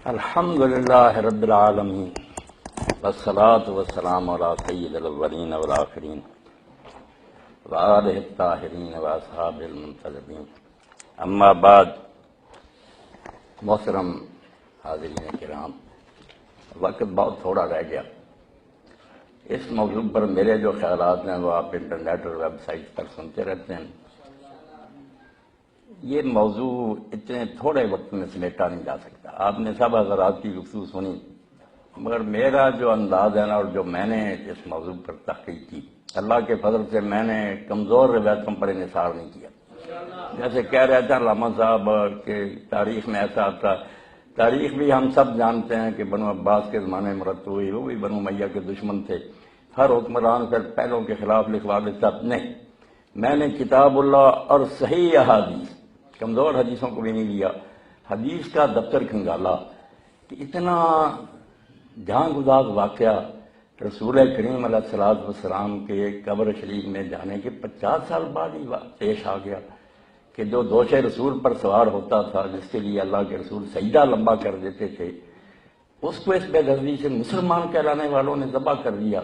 الحمد للہ رب العالمین والصلاة والسلام علی سید الاولین والآخرین وآلہ الطاہرین واصحاب المنتجبین، اما بعد. محترم حاضرین کرام، وقت بہت تھوڑا رہ گیا. اس موضوع پر میرے جو خیالات ہیں وہ آپ انٹرنیٹ اور ویب سائٹ پر سنتے رہتے ہیں. یہ موضوع اتنے تھوڑے وقت میں سمیٹا نہیں جا سکتا. آپ نے سب حضرات کی گفتگو سنی، مگر میرا جو انداز ہے نا اور جو میں نے اس موضوع پر تحقیق کی، اللہ کے فضل سے میں نے کمزور روایتوں پر انحصار نہیں کیا. جیسے کہہ رہے تھے علامہ صاحب کہ تاریخ میں ایسا آتا، تاریخ بھی ہم سب جانتے ہیں کہ بنو عباس کے زمانے میں مرتب ہوئی، وہ بھی بنو امیہ کے دشمن تھے. ہر حکمران پھر پہلوں کے خلاف لکھوا دیتا. نہیں، میں نے کتاب اللہ اور صحیح احادیث، کمزور حدیثوں کو بھی نہیں لیا، حدیث کا دفتر کھنگالا کہ اتنا جہاں گزار واقعہ رسول کریم علیہ الصلوۃ والسلام کے قبر شریف میں جانے کے 50 سال بعد ہی پیش آ گیا کہ جو دوش رسول پر سوار ہوتا تھا، جس کے لیے اللہ کے رسول سجدہ لمبا کر دیتے تھے، اس کو اس بے دردی سے مسلمان کہلانے والوں نے ذبح کر دیا.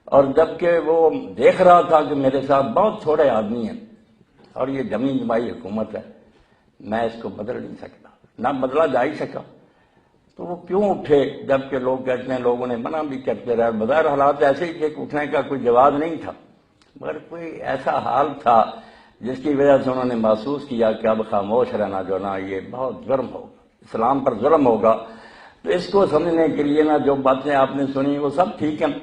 اور جبکہ وہ دیکھ رہا تھا کہ میرے ساتھ بہت تھوڑے آدمی ہیں اور یہ جمی جمائی حکومت ہے، میں اس کو بدل نہیں سکتا، نہ بدلا جا ہی سکا، تو وہ کیوں اٹھے؟ جبکہ لوگ کہتے ہیں لوگوں نے منع بھی کرتے رہے، بظاہر حالات ایسے ہی کہ اٹھنے کا کوئی جواز نہیں تھا، مگر کوئی ایسا حال تھا جس کی وجہ سے انہوں نے محسوس کیا کہ اب خاموش رہنا جو نا یہ بہت جرم ہوگا، اسلام پر ظلم ہوگا. تو اس کو سمجھنے کے لیے نا جو باتیں آپ نے سنی وہ سب ٹھیک ہیں،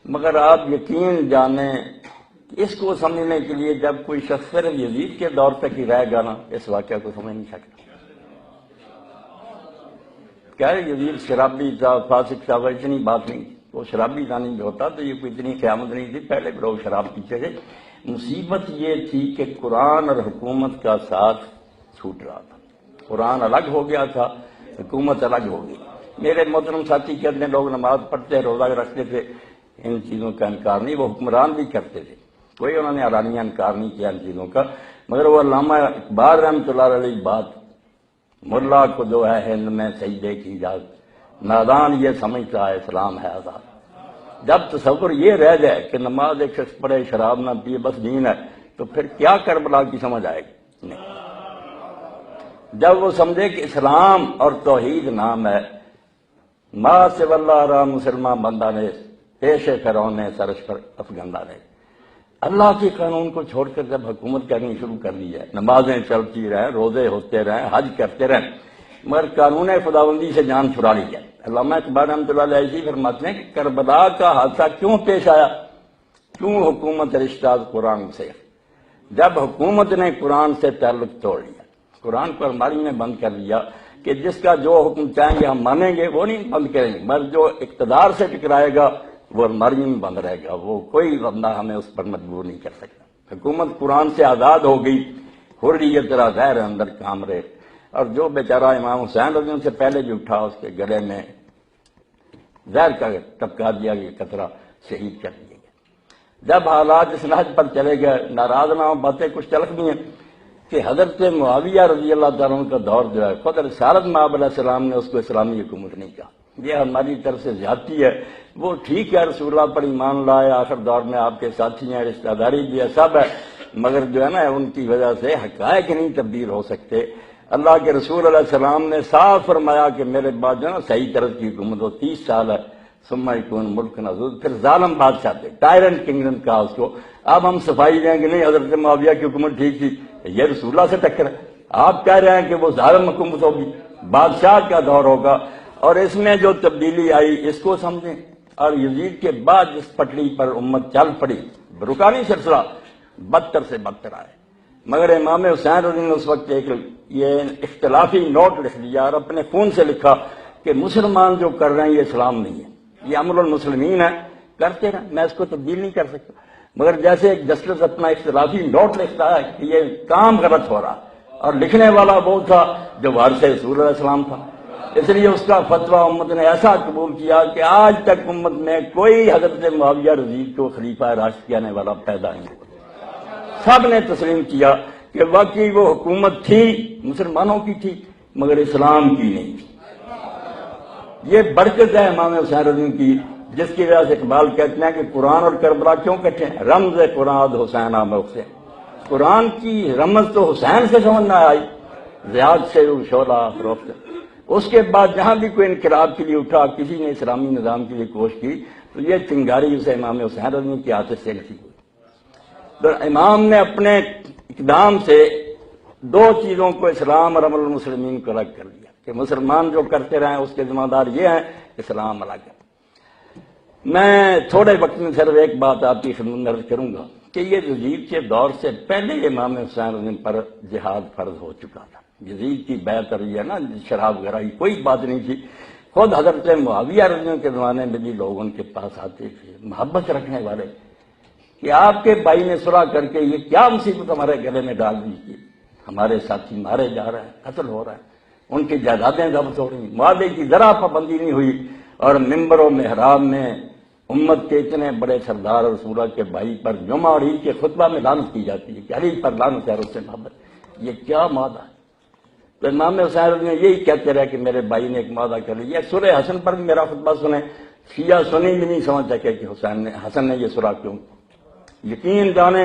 مگر آپ یقین جانیں کہ اس کو سمجھنے کے لیے جب کوئی شخص صرف یزید کے دور تک ہی رہ گا نا، اس واقعہ کو سمجھ نہیں سکتا. کیا یزید شرابی تھا، فاسق تھا، اتنی بات نہیں. وہ شرابی دانی جو ہوتا تو یہ کوئی اتنی قیامت نہیں تھی، پہلے بھی لوگ شراب پیتے تھے. مصیبت یہ تھی کہ قرآن اور حکومت کا ساتھ چھوٹ رہا تھا. قرآن الگ ہو گیا تھا، حکومت الگ ہو گئی. میرے محترم ساتھی کہتے ہیں لوگ نماز پڑھتے، روزہ رکھتے تھے، ان چیزوں کا انکار نہیں، وہ حکمران بھی کرتے تھے، کوئی انہوں نے علانیہ انکار نہیں کیا ان چیزوں کا. مگر وہ علامہ اقبال رحمۃ اللہ علیہ بات، ملا کو جو ہے ہند میں سجدے کی اجازت، نادان یہ سمجھتا ہے اسلام ہے آزاد. جب تصور یہ رہ جائے کہ نماز ایک شخص پڑھے، شراب نہ پیے، بس دین ہے، تو پھر کیا کربلا کی سمجھ آئے گی؟ نہیں. جب وہ سمجھے کہ اسلام اور توحید نام ہے، ما سے واللہ را مسلمان بندہ نے پیش فرعون نے سرش پر افغندہ نے، اللہ کے قانون کو چھوڑ کر جب حکومت کرنی شروع کر دی ہے، نمازیں چلتی رہیں، روزے ہوتے رہیں، حج کرتے رہیں، مگر قانون خداوندی سے جان چھڑا لی جائے. علامہ اقبال رحمۃ اللہ علیہ فرماتے ہیں کہ کربلا کا حادثہ کیوں پیش آیا؟ کیوں حکومت رشتہ قرآن سے؟ جب حکومت نے قرآن سے تعلق توڑ لیا، قرآن کو الماری میں بند کر دیا کہ جس کا جو حکم چاہیں گے ہم مانیں گے، وہ نہیں بند کریں گے، مگر جو اقتدار سے ٹکرائے گا وہ الماری میں بند رہے گا، وہ کوئی بندہ ہمیں اس پر مجبور نہیں کر سکتا. حکومت قرآن سے آزاد ہو گئی، حریت را غیر اندر کام رہے. اور جو بیچارہ امام حسین رضی اللہ سے پہلے جو اٹھا، اس کے گلے میں زہر کا ٹپکا دیا گیا، قطرہ شہید کر دیا گیا. جب حالات اس نہج پر چلے گئے، ناراض نہ ہو، باتیں کچھ تلخ بھی ہیں کہ حضرت معاویہ رضی اللہ تعالیٰ عنہ کا دور جو ہے، خود رسالت مآب علیہ السلام نے اس کو اسلامی حکومت نہیں کہا. یہ ہماری طرف سے زیادتی ہے. وہ ٹھیک ہے رسول اللہ پر ایمان لائے، آخر دور میں آپ کے ساتھی ہیں، رشتہ داری بھی ہے، سب ہے، مگر جو ہے نا ان کی وجہ سے حقائق نہیں تبدیل ہو سکتے. اللہ کے رسول علیہ السلام نے صاف فرمایا کہ میرے بعد جو ہے نا صحیح طرز کی حکومت ہو، 30 سال ہے، ثم یکون ملک نذود، پھر ظالم بادشاہ تھے، ٹائرنٹ کنگڈم کہا اس کو. اب ہم صفائی دیں گے نہیں حضرت معاویہ کی حکومت ٹھیک تھی، یہ رسول اللہ سے ٹکر ہے. آپ کہہ رہے ہیں کہ وہ ظالم حکومت ہوگی، بادشاہ کا دور ہوگا. اور اس میں جو تبدیلی آئی اس کو سمجھیں. اور یزید کے بعد جس پٹڑی پر امت چل پڑی، رکانی سلسلہ بدتر سے بدتر آئے. مگر امام حسین رضی اللہ عنہ اس وقت ایک یہ اختلافی نوٹ لکھ دیا اور اپنے خون سے لکھا کہ مسلمان جو کر رہے ہیں یہ اسلام نہیں ہے، یہ امر المسلمین ہے، کرتے رہیں، میں اس کو تبدیل نہیں کر سکتا. مگر جیسے ایک جسٹس اپنا اختلافی نوٹ لکھتا ہے کہ یہ کام غلط ہو رہا، اور لکھنے والا وہ تھا جو وارث رسول علیہ السلام تھا، اس لیے اس کا فتویٰ امت نے ایسا قبول کیا کہ آج تک امت میں کوئی حضرت معاویہ رضی کو خلیفہ راشد کہنے والا پیدا نہیں ہوا. سب نے تسلیم کیا کہ واقعی وہ حکومت تھی، مسلمانوں کی تھی، مگر اسلام کی نہیں تھی. یہ برکت ہے امام حسین رضی کی، جس کی وجہ سے اقبال کہتے ہیں کہ قرآن اور کربلا کیوں کٹھے ہیں؟ رمز قرآن حسین آمد سے، قرآن کی رمز تو حسین سے سمجھ نہ آئی، زیاد سے شعلہ فروخت۔ اس کے بعد جہاں بھی کوئی انقلاب کے لیے اٹھا، کسی نے اسلامی نظام کے لیے کوشش کی، تو یہ چنگاری اسے امام حسین رضی کی ہاتھ سے نصیب ہوئی۔ تو امام نے اپنے اقدام سے دو چیزوں کو، اسلام اور عمل المسلمین کو الگ کر دیا کہ مسلمان جو کرتے رہیں اس کے ذمہ دار یہ ہیں، اسلام الگ ہے۔ میں تھوڑے وقت میں صرف ایک بات آپ کی خدمت میں عرض کروں گا کہ یہ یزید کے دور سے پہلے امام حسین رضی پر جہاد فرض ہو چکا تھا۔ یزید کی بیعت رہی ہے نا، شراب وغیرہ کی کوئی بات نہیں تھی۔ خود حضرت معاویہ رضی کے زمانے میں بھی لوگ ان کے پاس آتے تھے محبت رکھنے والے کہ آپ کے بھائی نے صلح کر کے یہ کیا مصیبت ہمارے گلے میں ڈال دی کہ ہمارے ساتھی مارے جا رہے ہیں، قتل ہو رہا ہے، ان کی جائیدادیں ضبط ہو رہی ہیں، معاہدے کی ذرا پابندی نہیں ہوئی، اور ممبر و محراب میں امت کے اتنے بڑے سردار اور رسولہ کے بھائی پر جمعہ اور عید کے خطبہ میں لعنت کی جاتی ہے کہ علی پر لعنت ہے اور اس سے محبت، یہ کیا معاہدہ ہے؟ تو امام حسین رضی یہی کہتے رہے کہ میرے بھائی نے ایک معاہدہ کر لیا۔ سورہ حسن پر بھی میرا خطبہ سنیں، شیعہ سنی بھی نہیں سمجھ سکے کہ حسن نے یہ سورہ کیوں۔ یقین جانے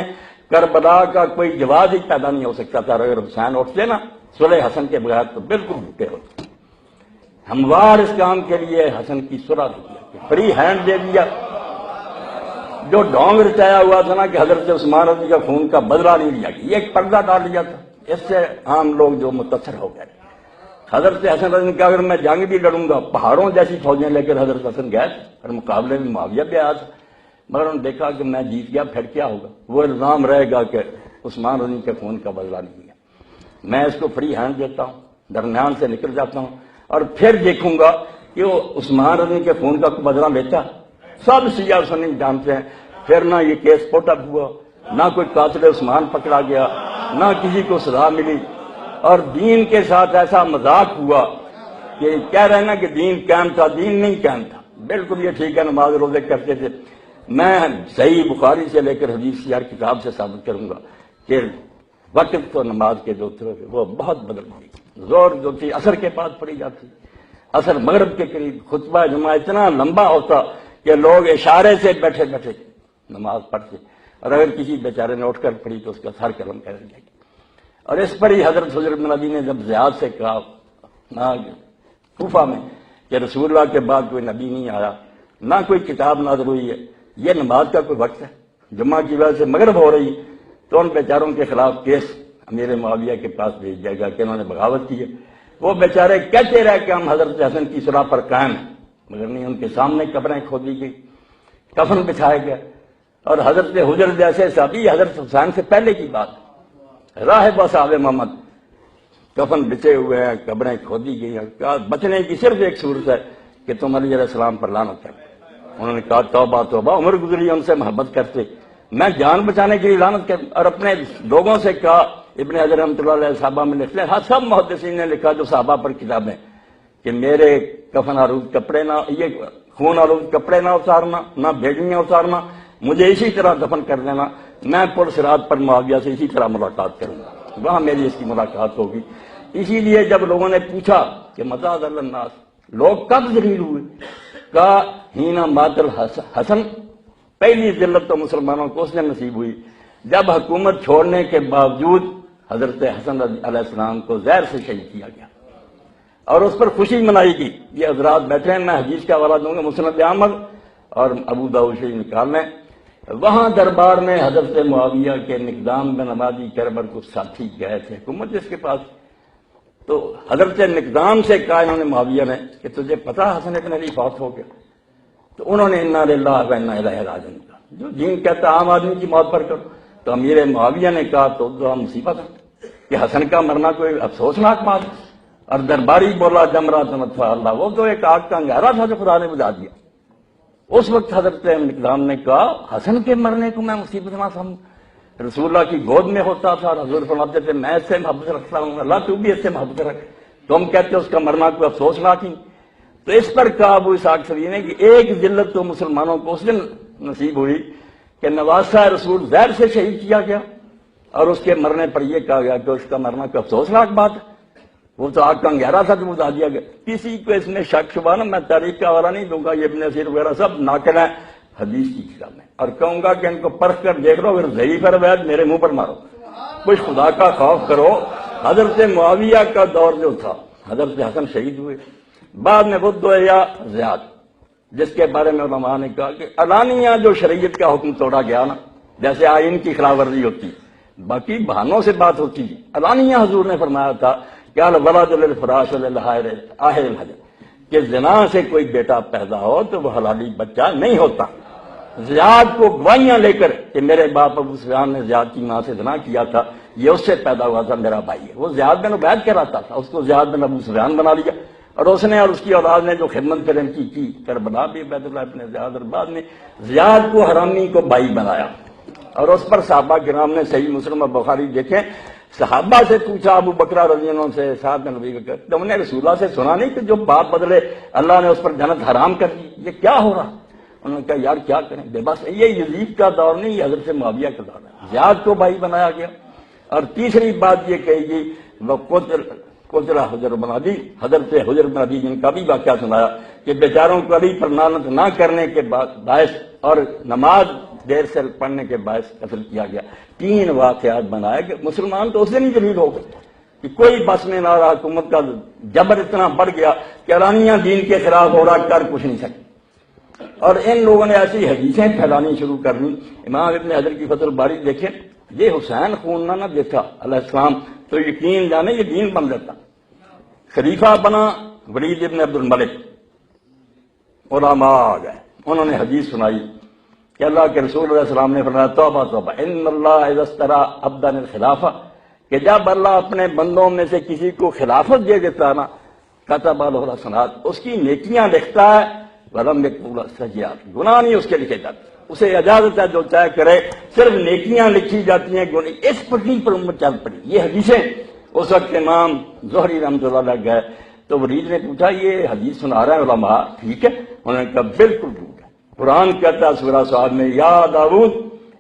کربلا کا کوئی جواز ہی پیدا نہیں ہو سکتا تھا، اگر حسین اٹھتے نا سورہ حسن کے بغیر تو بالکل بھوکے ہوتے۔ ہموار اس کام کے لیے حسن کی سورہ دی گیا، فری ہینڈ دے دیا۔ جو ڈھونگ رچایا ہوا تھا نا کہ حضرت عثمان رضی کا خون کا بدلہ نہیں لیا گیا، یہ ایک پردہ ڈال لیا تھا، اس سے عام لوگ جو متاثر ہو گئے۔ حضرت حسن رضی کا اگر میں جنگ بھی لڑوں گا، پہاڑوں جیسی فوجیں لے کر حضرت حسن گئے اور مقابلے میں معاویہ بھی آیا تھا، مگر انہوں نے دیکھا کہ میں جیت گیا، پھر کیا ہوگا؟ وہ الزام رہے گا کہ عثمان رضی کے خون کا بدلہ نہیں لیا۔ میں اس کو فری ہینڈ دیتا ہوں، درمیان سے نکل جاتا ہوں، اور پھر دیکھوں گا کہ وہ عثمان رضی کے خون کا بدلہ لیتا۔ سب شیعہ سنی جانتے ہیں، پھر نہ یہ کیس پوٹ اپ ہوا، نہ کوئی قاتل عثمان پکڑا گیا، نہ کسی کو سزا ملی، اور دین کے ساتھ ایسا مذاق ہوا کہ کہہ رہے ہیں نا کہ دین قائم تھا، دین نہیں قائم تھا۔ بالکل یہ ٹھیک ہے، نماز روزے کرتے تھے، میں صحیح بخاری سے لے کر حدیث کی ہر کتاب سے ثابت کروں گا کہ وقت تو نماز کے جو تھے وہ بہت بدل گئی۔ زور جو تھی عصر کے بعد پڑھی جاتی، عصر مغرب کے قریب، خطبہ جمعہ اتنا لمبا ہوتا کہ لوگ اشارے سے بیٹھے بیٹھے نماز پڑھتے، اور اگر کسی بیچارے نے اٹھ کر پڑھی تو اس کا سر قلم کر دیا۔ اور اس پر ہی حضرت حضرت بن نبی نے جب زیاد سے کہا کوفہ میں کہ رسول اللہ کے بعد کوئی نبی نہیں آیا، نہ کوئی کتاب نازل ہوئی ہے، یہ نماز کا کوئی وقت ہے؟ جمعہ کی وجہ سے مغرب ہو رہی، تو ان بیچاروں کے خلاف کیس امیر معاویہ کے پاس بھیج جائے گا کہ انہوں نے بغاوت کی ہے۔ وہ بیچارے کہتے رہے کہ ہم حضرت حسن کی صلح پر قائم ہیں، مگر نہیں، ان کے سامنے قبریں کھودی گئی، کفن بچھایا گیا، اور حضرت حجر جیسے صحابی، حضرت حسین سے پہلے کی بات، راہب صاحب محمد کفن بچے ہوئے ہیں، قبریں کھودی گئی ہیں، کہا بچنے کی صرف ایک صورت ہے کہ تم علی علیہ السلام پر لعنت کرو۔ انہوں نے کہا توبہ توبہ، عمر گزری ان سے محبت کرتے، میں جان بچانے کے لیے لعنت کر، اور اپنے لوگوں سے کہا، ابن حجر رحمۃ اللہ علیہ صحابہ میں لکھتے ہیں، سب محدثین نے لکھا جو صحابہ پر کتابیں، کہ میرے کفن آلود کپڑے نہ، یہ خون آلود کپڑے نہ اتارنا، نہ بھیڑیاں اتارنا، مجھے اسی طرح دفن کر دینا، میں پل صراط پر معاویہ سے اسی طرح ملاقات کروں گا، وہاں میری اس کی ملاقات ہوگی۔ اسی لیے جب لوگوں نے پوچھا کہ متى ذل الناس، لوگ کب ذلیل ہوئے، کہا ہینا مات الحسن، پہلی ذلت تو مسلمانوں کو اس نے نصیب ہوئی جب حکومت چھوڑنے کے باوجود حضرت حسن علیہ السلام کو زہر سے شہید کیا گیا، اور اس پر خوشی منائی گئی۔ یہ حضرات بیٹھے ہیں، میں حدیث کا حوالہ دوں گا، مسند احمد اور ابو داؤد شریف نکال لیں، وہاں دربار میں حضرت معاویہ کے مقدام بن عمادی کربر کو ساتھی گئے تھے حکومت جس کے پاس، تو حضرت مقدام سے کہا انہوں نے معاویہ نے کہ تجھے پتا حسن ابن علی فوت ہو گیا؟ تو انہوں نے انا للہ و انا الیہ راجعون کہا، جو دین کہتا عام آدمی کی موت پر کرو۔ تو امیر معاویہ نے کہا تو مصیبت ہے کہ حسن کا مرنا کوئی افسوسناک بات ہے، اور درباری بولا جمرات نطفہ اللہ، وہ تو ایک آگ کا انگارہ تھا جو خدا نے بجھا دیا۔ اس وقت حضرت مقدام نے کہا حسن کے مرنے کو میں مصیبت نہ سمجھوں، رسول اللہ کی گود میں ہوتا تھا، اور حضور فرماتے تھے میں اس سے محبت رکھتا ہوں، اللہ تو بھی اس سے محبت رکھ، تم کہتے ہو اس کا مرنا کوئی افسوسناک نہیں۔ تو اس پر کہا ابو اسحاق سبیعی نے کہ ایک ذلت تو مسلمانوں کو اس دن نصیب ہوئی کہ نواسہ رسول زہر سے شہید کیا گیا، اور اس کے مرنے پر یہ کہا گیا کہ اس کا مرنا کوئی افسوسناک بات ہے۔ وہ تو آگ کا انگیرا تھا جو بتا دیا گیا. کسی کو اس میں شک شبہ نہ، میں تاریخ کا حوالہ نہیں دوں گا، یہ ابن اسیر وغیرہ سب ناقل ہیں حدیث کی کتاب میں، اور کہوں گا کہ ان کو پرکھ کر دیکھ لو، اگر ضعیف ہے روایت میرے منہ پر مارو. کچھ خدا کا خوف کرو. حضرت معاویہ کا دور جو تھا، حضرت حسن شہید ہوئے، بعد میں بدھ یا زیاد، جس کے بارے میں علماء نے کہا کہ علانیہ جو شریعت کا حکم توڑا گیا نا، جیسے آئین کی خلاف ورزی ہوتی، باقی بہانوں سے بات ہوتی تھی، علانیہ حضور نے فرمایا تھا کہ الولد للفراش وللحائر آہر الحجر، کہ زنا سے کوئی بیٹا پیدا ہو تو وہ حلالی بچہ نہیں ہوتا. زیاد کو گواہیاں لے کر کہ میرے باپ ابو سفیان نے زیاد کی ماں سے زنا کیا تھا، یہ اس سے پیدا ہوا تھا، میرا بھائی ہے. وہ زیاد بن عبید کہلاتا تھا، اس کو زیاد بن ابو سفیان بنا لیا، اور اس نے اور اس کی اولاد نے جو خدمت پھر ان کی کربلا بھی عبید اللہ ابن زیاد، اور بعد میں زیاد کو حرامی کو بھائی بنایا. اور اس پر صحابہ کرام نے صحیح مسلم اور بخاری دیکھیں، صحابہ سے پوچھا ابو بکر رضی اللہ عنہ سے، صاحب نے نبی بکر، تم نے رسول اللہ سے سنا نہیں کہ جو باپ بدلے اللہ نے اس پر جنت حرام کر دی، یہ کیا ہو رہا؟ انہوں نے کہا یار کیا کریں، بے بس یہ یزید کا دور نہیں، یہ حضرت معاویہ کا دور ہے. زیاد کو بھائی بنایا گیا. اور تیسری بات یہ کہی گئی وہ قتل حجر بن عدی، حضرت حجر بن عدی جن کا بھی واقعہ سنایا کہ بیچاروں کو علی پر لعنت نہ کرنے کے باعث اور نماز دیر سے پڑھنے کے باعث قتل کیا گیا. 3 واقعات بنائے کہ مسلمان تو اس دن ہی ذلیل ہو گئے کہ کوئی بس میں نہ رہا، حکومت کا جبر اتنا بڑھ گیا کہ علانیہ دین کے خلاف ہو رہا، کر کچھ نہیں سکتے. اور ان لوگوں نے ایسی حدیثیں پھیلانی شروع کر دی. امام ابن حجر کی فتح الباری دیکھیں، یہ حسین خون نہ دیکھا علیہ السلام تو یقین جانے یہ دین بن جاتا. خلیفہ بنا ولید ابن عبد الملک، علماء آ گئے، انہوں نے حدیث سنائی کہ اللہ کے رسول علیہ السلام نے فرمایا توبہ توبہ ان اللہ اذا استرا عبدا الخلافہ، کہ جب اللہ اپنے بندوں میں سے کسی کو خلافت دے دیتا نا، کتب له الحسنات، اس کی نیکیاں لکھتا ہے، ولم یکتب له السیئات، گناہ نہیں اس کے لکھے جاتے. اسے اجازت ہے جو چاہے کرے، صرف نیکیاں لکھی جاتی ہیں، گناہ. اس پٹری پر امت چل پڑی. یہ حدیثیں اس وقت امام زہری رحمۃ اللہ علیہ گئے تو ولید نے پوچھا یہ حدیث سنا رہے ہیں علماء، ٹھیک ہے؟ انہوں نے کہا بالکل ٹھیک ہے. قرآن کہتا ہے سورہ صاد میں یا داؤد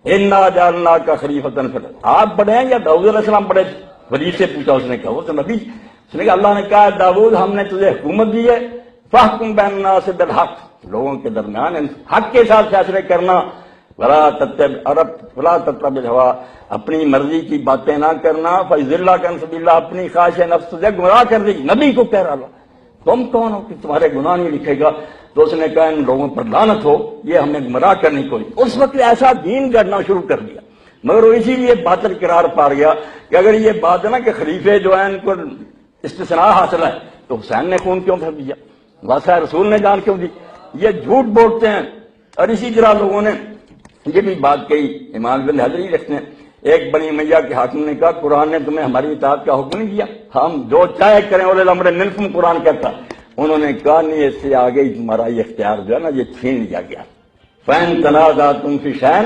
انا جعلناک خلیفۃ فی الارض، آپ پڑھے ہیں یا داؤد علیہ السلام پڑھے؟ ولید سے پوچھا، اس نے کہا وہ تو نبی. اس نے کہا اللہ نے کہا داؤد ہم نے تجھے حکومت دی ہے، فاحکم بین الناس بالحق، لوگوں کے درمیان حق کے ساتھ فیصلے کرنا، ولا تتبع الہویٰ، اپنی مرضی کی باتیں نہ کرنا، فیضلک عن سبیل اللہ، اپنی خواہش نفس تجھے گمراہ کر دی. نبی کو کہہ رہا تم کون ہو کہ تمہارے گناہ نہیں لکھے گا؟ تو اس نے کہا ان لوگوں پر لعنت ہو، یہ ہمیں گمراہ کرنے کو. اس وقت ایسا دین گڑنا شروع کر دیا، مگر وہ اسی لیے باطل قرار پا گیا کہ اگر یہ بات ہے نا کہ خلیفے جو ہیں ان کو استثناء حاصل ہے تو حسین نے خون کیوں پھر دیا، واسطہ رسول نے جان کیوں دی؟ یہ جھوٹ بولتے ہیں. اور اسی طرح لوگوں نے یہ بھی بات کہی، امام ابن حجر لکھتے ہیں، ایک بنی امیہ کے حاکم نے کہا قرآن نے تمہیں ہماری اطاعت کا حکم نہیں دیا، ہم جو چاہے کریں، اولی الامر منکم قرآن کہتا. انہوں نے کہا نہیں، اس سے آگے تمہارا یہ اختیار جو ہے نا یہ چھین لیا گیا. فَإِن تَنَازَعْتُمْ فِي شَيْءٍ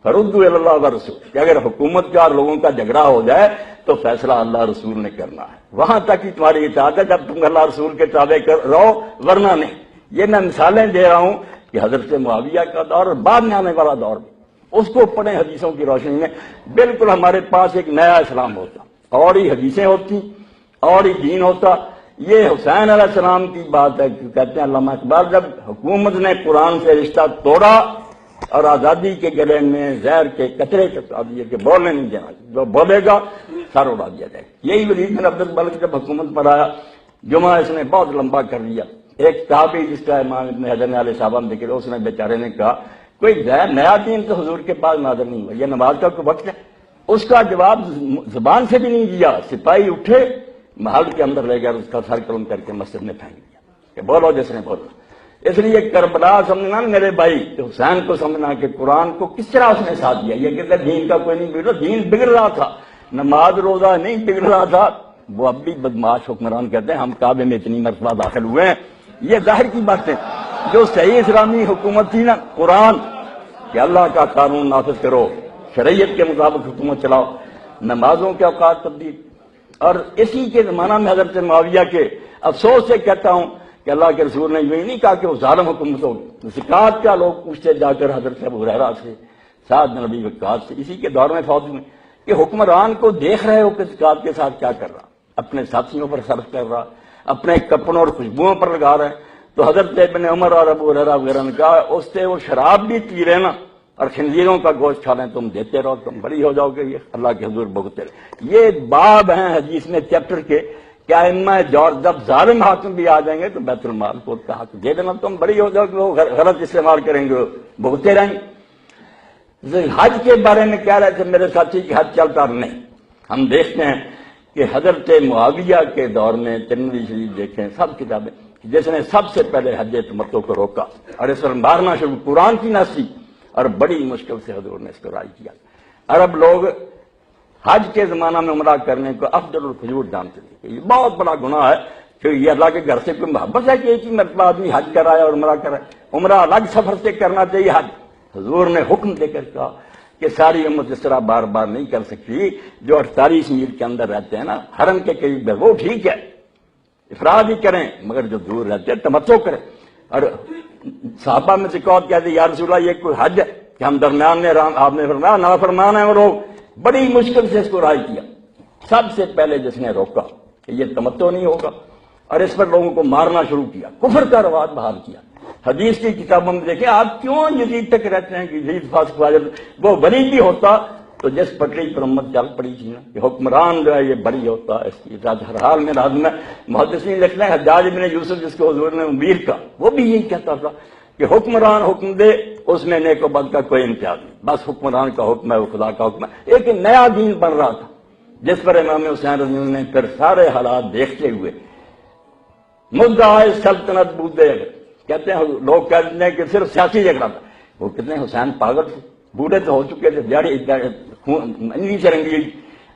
فَرُدُّوهُ إِلَى اللَّهِ وَالرَّسُولِ، کہ اگر حکومت کا اور لوگوں کا جھگڑا ہو جائے تو فیصلہ اللہ رسول نے کرنا ہے، وہاں تک ہی تمہاری اطاعت ہے جب تم اللہ رسول کے تابع رہو، ورنہ نہیں. یہ میں مثالیں دے رہا ہوں کہ حضرت معاویہ کا دور اور بعد میں آنے والا دور بھی، اس کو پڑھیں حدیثوں کی روشنی میں، بالکل ہمارے پاس ایک نیا اسلام ہوتا، اور ہی حدیثیں ہوتی، اور ہی دین ہوتا. یہ حسین علیہ السلام کی بات ہے، کہتے ہیں علامہ اقبال، جب حکومت نے قرآن سے رشتہ توڑا اور آزادی کے گلے میں زہر کے قطرے چپکا دیے کہ بولنے نہیں دینا، جو بولے گا سر اڑا دیا جائے. یہی ولید بن عبد الملک جب حکومت پر آیا، جمعہ اس نے بہت لمبا کر لیا. ایک تابعی جس کا امام ابن حجر نے علیہ صحابہ میں ذکر، اس نے بیچارے نے کہا کوئی نیا دین تو حضور کے پاس نازل نہیں ہوا، یہ نماز کا کوئی وقت ہے؟ اس کا جواب زبان سے بھی نہیں دیا. سپاہی اٹھے، محل کے اندر لے گیا، اس کا سر قلم کر کے مسجد میں پھینک دیا کہ بولو جس نے بولو. اس لیے کربلا سمجھنا میرے بھائی، کہ حسین کو سمجھنا کہ قرآن کو کس طرح اس نے ساتھ دیا. یہ کہتے دین کا کوئی نہیں بگڑا، دین بگڑ رہا تھا، نماز روزہ نہیں بگڑ رہا تھا. وہ اب بھی بدماش حکمران کہتے ہیں ہم کعبے میں اتنی مرتبہ داخل ہوئے ہیں. یہ ظاہر کی بات ہے، جو صحیح اسلامی حکومت تھی نا، قرآن کہ اللہ کا قانون نافذ کرو، شریعت کے مطابق حکومت چلاؤ، نمازوں کے اوقات تبدیل. اور اسی کے زمانہ میں حضرت معاویہ کے، افسوس سے کہتا ہوں کہ اللہ کے رسول نے یوں ہی نہیں کہا کہ وہ ظالم حکومت ہوگی. زکوٰۃ کا لوگ پوچھتے جا کر حضرت ابو ہریرہ سے، سعد بن ابی وقاص سے، اسی کے دور میں فوت ہوئے کہ حکمران کو دیکھ رہے ہو کہ زکوٰۃ کے ساتھ کیا کر رہا. اپنے ساتھیوں پر صرف کر رہا، اپنے کپڑوں اور خوشبوؤں پر لگا رہے ہیں. تو حضرت ابن عمر اور ابو ہریرہ وغیرہ نے کہا اس سے وہ شراب بھی پی رہے نا اور خنزیروں کا گوشت کھا لیں، تم دیتے رہو، تم بری ہو جاؤ گے، یہ اللہ کے حضور بھگتے رہے. یہ باب ہیں حدیث میں چیپٹر کے کیا ائمہ جور جب ظالم حاکم بھی آ جائیں گے تو بیت المال کو کا حق دے دینا، تم بری ہو جاؤ گے، وہ غلط استعمال کریں گے، بھگتے رہیں گے. حج کے بارے میں کہہ رہے تھے میرے ساتھی کہ حج چلتا نہیں. ہم دیکھتے ہیں کہ حضرت معاویہ کے دور میں ترمذی شریف دیکھیں سب کتابیں، جس نے سب سے پہلے حج تمتع کو روکا اور اس پر مارنا شروع، قرآن کی نصی، اور بڑی مشکل سے حضور نے اس کو رائج کیا. عرب لوگ حج کے زمانہ میں عمرہ کرنے کو افضل الفجور جانتے تھے کہ یہ بہت بڑا گناہ ہے کہ یہ اللہ کے گھر سے کوئی محبت ہے کہ ایک ہی مرتبہ آدمی حج کرائے اور عمرہ کرائے. عمرہ الگ سفر سے کرنا چاہیے، حج حضور نے حکم دے کر کہا کہ ساری امت اس طرح بار بار نہیں کر سکتی. جو 48 میل کے اندر رہتے ہیں نا، حرم کے قریب ہے، وہ ٹھیک ہے، افراد ہی کریں، مگر جو دور رہتے ہیں تمتع کریں. اور صحابہ میں سے کہتے کہتے یا رسول اللہ یہ کوئی حج ہے کہ ہم درمیان میں آپ نے فرمایا نافرمان ہیں وہ لوگ. بڑی مشکل سے اس کو رائج کیا. سب سے پہلے جس نے روکا کہ یہ تمتع نہیں ہوگا اور اس پر لوگوں کو مارنا شروع کیا، کفر کا رواج بحال کیا. حدیث کی کتابوں میں دیکھیں آپ کیوں یزید تک رہتے ہیں کہ یزید فاسق فاجر، وہ بری بھی ہوتا تو جس پٹری پر امت چل پڑی تھی نا کہ حکمران جو ہے یہ بری ہوتا، اس کی ہر حال میں لازم ہے. محدثین لکھتے ہیں حجاج بن یوسف جس کو حضور نے امیر کا، وہ بھی یہی کہتا تھا کہ حکمران حکم دے اس میں نیک و بد کا کوئی امتیاز نہیں، بس حکمران کا حکم ہے، وہ خدا کا حکم ہے. ایک نیا دین بن رہا تھا جس پر امام حسین رضی اللہ عنہ نے پھر سارے حالات دیکھتے ہوئے مدعا سلطنت بودے، کہتے ہیں لوگ کہتے ہیں کہ صرف سیاسی جھگڑا تھا. وہ کتنے حسین پاگل تھے، بوڑھے تو ہو چکے تھے، انگلی سے رنگی.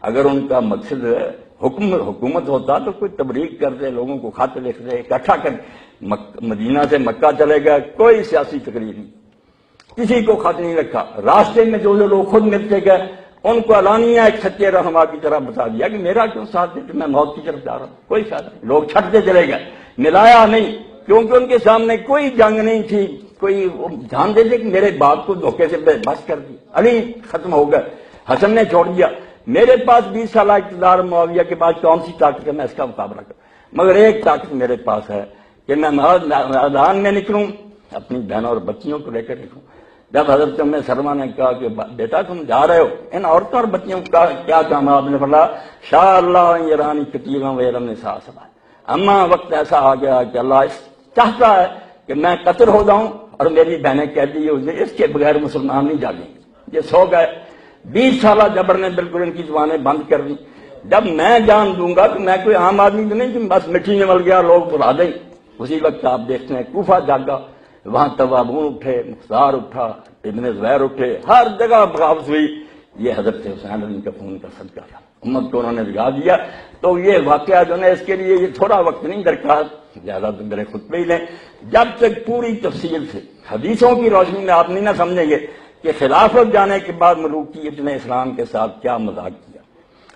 اگر ان کا مقصد حکومت ہوتا تو کوئی تبلیغ کرتے، لوگوں کو خط لکھتے، اکٹھا کر مدینہ سے مکہ چلے گئے، کوئی سیاسی تقریر نہیں، کسی کو خط نہیں رکھا. راستے میں جو لوگ خود ملتے گئے ان کو علانیہ ایک سچے رہنما کی طرح بتا دیا کہ میرا کیوں ساتھ دیتے، میں موت کی طرف جا رہا ہوں، کوئی فائدہ نہیں. لوگ چھٹتے چلے گئے، ملایا نہیں، کیونکہ ان کے سامنے کوئی جنگ نہیں تھی. کوئی جانتے تھے کہ میرے باپ کو دھوکے سے بس کر دی، علی ختم ہو گئے، حسن نے چھوڑ دیا. میرے پاس 20 سالہ اقتدار، معاویہ کے پاس کون سی طاقت ہے میں اس کا مقابلہ کروں، مگر ایک طاقت میرے پاس ہے کہ میں میدان میں نکلوں، اپنی بہنوں اور بچیوں کو لے کر نکلوں. جب حضرت ام سلمہ نے کہا کہ بیٹا تم جا رہے ہو، ان عورتوں اور بچیوں کا کیا کام ہے؟ آپ نے فرمایا شاء اللہ یرانی کتیرا ویرم نساء سبا. اما وقت ایسا آ گیا کہ اللہ چاہتا ہے کہ میں قتل ہو جاؤں اور میری بہنیں کہتی ہے اس کے بغیر مسلمان نہیں جاگیں گے. یہ سو گئے. 20 سالہ جبر نے بالکل ان کی زبانیں بند کر دی. جب میں جان دوں گا تو میں کوئی عام آدمی تو نہیں کہ بس مٹی میں مل گیا لوگ بلا دیں. اسی وقت آپ دیکھتے ہیں کوفہ جاگا، وہاں توابون اٹھے، مختار اٹھا، ابن زبیر اٹھے، ہر جگہ بغاوت ہوئی. یہ حضرت حسین علی کا خون کا صدقہ تھا، امت کو انہوں نے جگا دیا. تو یہ واقعہ جو ہے اس کے لیے یہ تھوڑا وقت نہیں درکار، زیادہ تو میرے خطبے ہی لیں. جب تک پوری تفصیل سے حدیثوں کی روشنی میں آپ نہیں نہ سمجھیں گے کہ خلافت جانے کے بعد ملوکیت نے اسلام کے ساتھ کیا مذاق کیا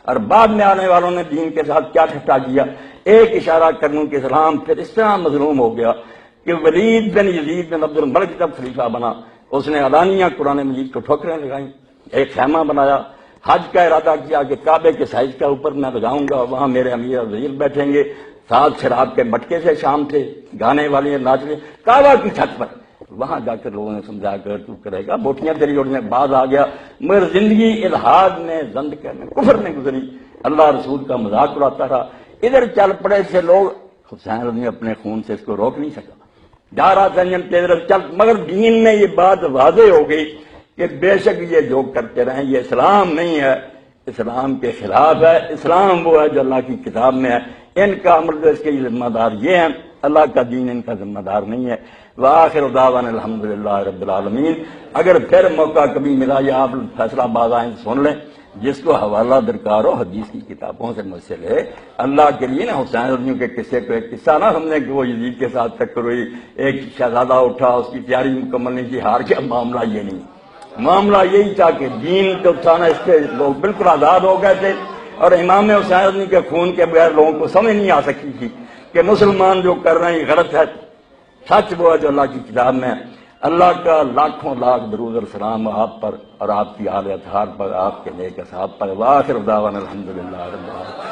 اور بعد میں آنے والوں نے دین کے ساتھ کیا ٹھٹا کیا. ایک اشارہ کروں کہ اسلام پھر اس طرح مظلوم ہو گیا کہ ولید بن یزید بن عبد الملک جب خلیفہ بنا اس نے علانیہ قرآن مجید کو ٹھوکریں لگائیں، ایک خیمہ بنایا، حج کا ارادہ کیا کہ کعبے کے سائز کا اوپر میں لگاؤں گا، وہاں میرے امیر اور وزیر بیٹھیں گے، ساتھ شراب کے مٹکے سے شام تھے، گانے والے ناچنے، کعبہ کی چھت پر. وہاں جا کر لوگوں نے سمجھا کر تو کرے گا بوٹیاں تیری اڑنے. بعد آ گیا مگر زندگی الحاد میں زندگی میں کفر میں گزری، اللہ رسول کا مذاق اڑاتا رہا. ادھر چل پڑے تھے لوگ، حسین رضی اپنے خون سے اس کو روک نہیں سکا، جا رہا تھا طرف چل. مگر دین میں یہ بات واضح ہو گئی کہ بے شک یہ جو کرتے رہیں یہ اسلام نہیں ہے، اسلام کے خلاف ہے. اسلام وہ ہے جو اللہ کی کتاب میں ہے، ان کا عمل اس کے ذمہ دار یہ ہیں، اللہ کا دین ان کا ذمہ دار نہیں ہے. وآخر دعوانا الحمدللہ رب العالمین. اگر پھر موقع کبھی ملا یا آپ فیصلہ باز آئیں سن لیں، جس کو حوالہ درکار ہو حدیث کی کتابوں سے مجھ سے لے. اللہ کے لیے نا حسین رضی کے قصے کو ایک قصہ نہ سمجھیں کہ وہ یزید کے ساتھ ٹکر ہوئی، ایک شہزادہ اٹھا، اس کی تیاری مکمل نہیں تھی، ہار گیا. معاملہ یہ نہیں، معاملہ یہی تھا کہ دین تو تھا نا، اس سے لوگ بالکل آزاد ہو گئے تھے. اور امام حسین رضی کے خون کے بغیر لوگوں کو سمجھ نہیں آ سکتی تھی کہ مسلمان جو کر رہے ہیں غلط ہے، سچ وہ ہے جو اللہ کی کتاب میں. اللہ کا لاکھوں لاکھ درود اور سلام آپ پر اور آپ کی آل اطہار پر، آپ کے نیک اصحاب پر. وآخر دعوانا الحمدللہ رب العالمین.